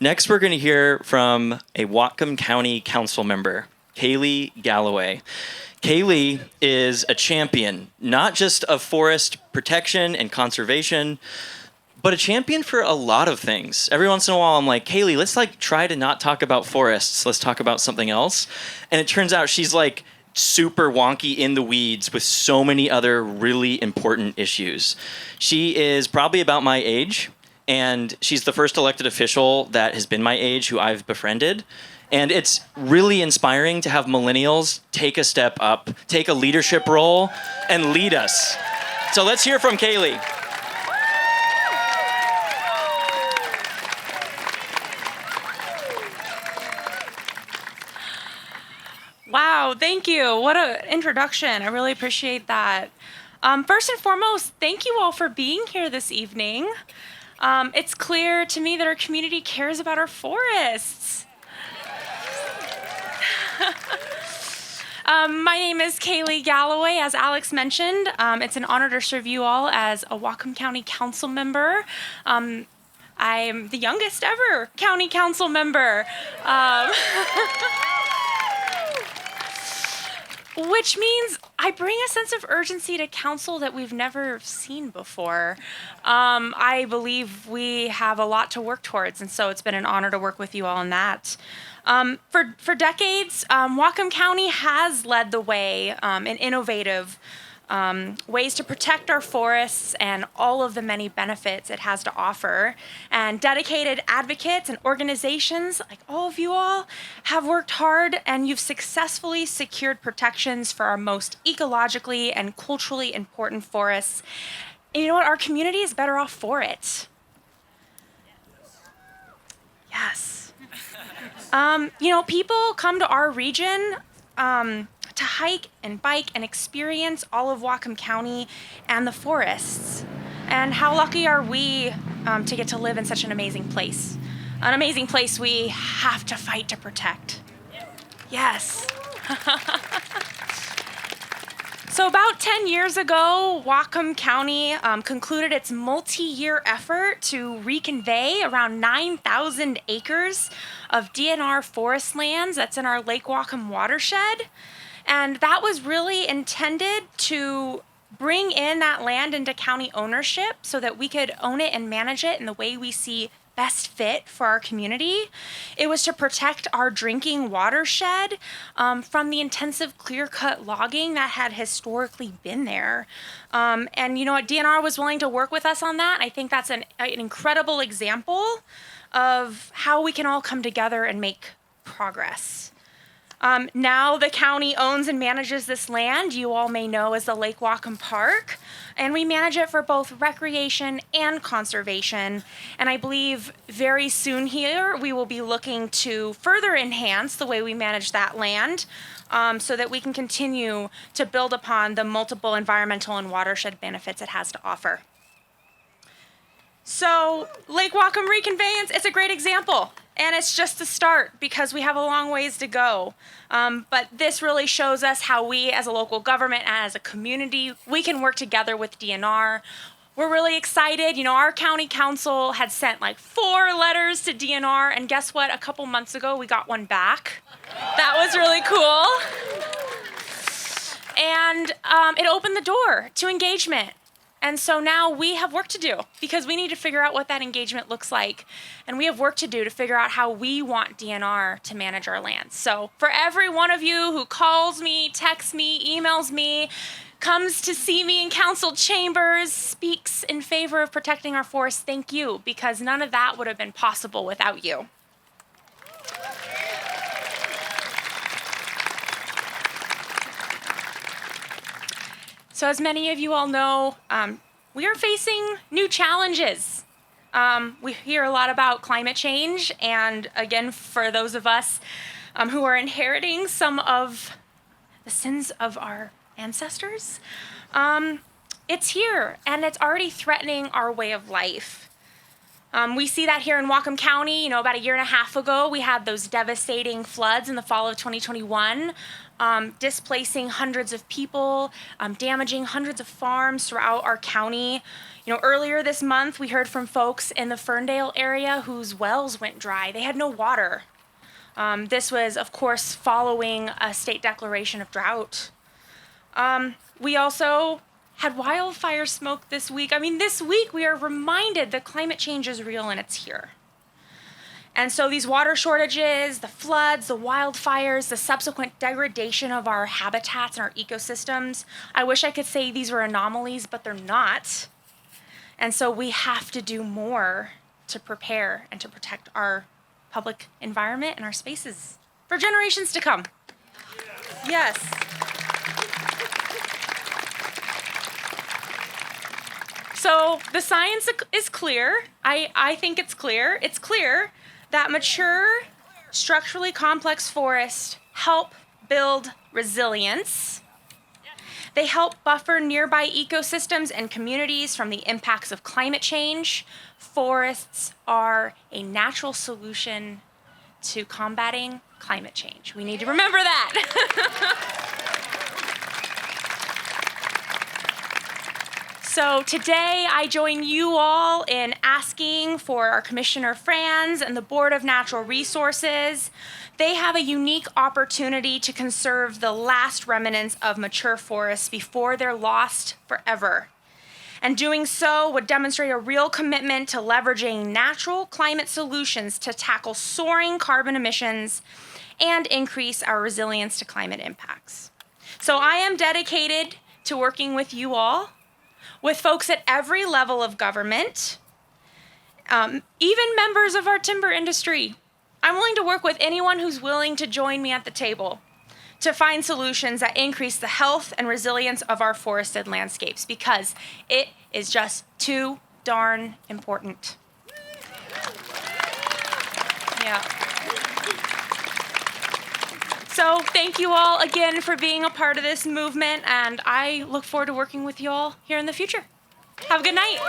Next, we're going to hear from a Whatcom County Council member, Kaylee Galloway. Kaylee is a champion, not just of forest protection and conservation, but a champion for a lot of things. Every once in a while, I'm like, Kaylee, let's try to not talk about forests. Let's talk about something else. And it turns out she's super wonky in the weeds with so many other really important issues. She is probably about my age, and she's the first elected official that has been my age who I've befriended. And it's really inspiring to have millennials take a step up, take a leadership role, and lead us. So let's hear from Kaylee. Wow, thank you. What an introduction. I really appreciate that. First and foremost, thank you all for being here this evening. It's clear to me that our community cares about our forests. My name is Kaylee Galloway, as Alex mentioned. It's an honor to serve you all as a Whatcom County Council member. I'm the youngest ever county council member. Which means I bring a sense of urgency to council that we've never seen before. I believe we have a lot to work towards, and so it's been an honor to work with you all on that. For decades, Whatcom County has led the way in innovative ways to protect our forests and all of the many benefits it has to offer. And dedicated advocates and organizations, like all of you all, have worked hard, and you've successfully secured protections for our most ecologically and culturally important forests. And you know what? Our community is better off for it. Yes. People come to our region to hike and bike and experience all of Whatcom County and the forests. And how lucky are we to get to live in such an amazing place? An amazing place we have to fight to protect. Yes. So about 10 years ago, Whatcom County concluded its multi-year effort to reconvey around 9,000 acres of DNR forest lands that's in our Lake Whatcom watershed. And that was really intended to bring in that land into county ownership so that we could own it and manage it in the way we see best fit for our community. It was to protect our drinking watershed from the intensive clear-cut logging that had historically been there. And you know what, DNR was willing to work with us on that. I think that's an incredible example of how we can all come together and make progress. Now the county owns and manages this land you all may know as the Lake Whatcom Park, and we manage it for both recreation and conservation. And I believe very soon here we will be looking to further enhance the way we manage that land so that we can continue to build upon the multiple environmental and watershed benefits it has to offer. So Lake Whatcom reconveyance, it's a great example. And it's just the start because we have a long ways to go. But this really shows us how we as a local government and as a community, we can work together with DNR. We're really excited. You know, our county council had sent 4 letters to DNR, and guess what? A couple months ago, we got one back. That was really cool. And it opened the door to engagement. And so now we have work to do because we need to figure out what that engagement looks like. And we have work to do to figure out how we want DNR to manage our lands. So for every one of you who calls me, texts me, emails me, comes to see me in council chambers, speaks in favor of protecting our forests, thank you, because none of that would have been possible without you. So as many of you all know, we are facing new challenges. We hear a lot about climate change, and again, for those of us who are inheriting some of the sins of our ancestors, it's here, and it's already threatening our way of life. We see that here in Whatcom County. About a year and a half ago, we had those devastating floods in the fall of 2021, displacing hundreds of people, damaging hundreds of farms throughout our county. Earlier this month, we heard from folks in the Ferndale area whose wells went dry. They had no water. This was, of course, following a state declaration of drought. We also had wildfire smoke this week. This week we are reminded that climate change is real and it's here. And so these water shortages, the floods, the wildfires, the subsequent degradation of our habitats and our ecosystems, I wish I could say these were anomalies, but they're not. And so we have to do more to prepare and to protect our public environment and our spaces for generations to come. Yes. So the science is clear. I think it's clear. It's clear that mature, structurally complex forests help build resilience. They help buffer nearby ecosystems and communities from the impacts of climate change. Forests are a natural solution to combating climate change. We need to remember that. So today I join you all in asking for our Commissioner Franz and the Board of Natural Resources. They have a unique opportunity to conserve the last remnants of mature forests before they're lost forever. And doing so would demonstrate a real commitment to leveraging natural climate solutions to tackle soaring carbon emissions and increase our resilience to climate impacts. So I am dedicated to working with you all, with folks at every level of government, even members of our timber industry. I'm willing to work with anyone who's willing to join me at the table to find solutions that increase the health and resilience of our forested landscapes, because it is just too darn important. Yeah. So thank you all again for being a part of this movement, and I look forward to working with you all here in the future. Have a good night.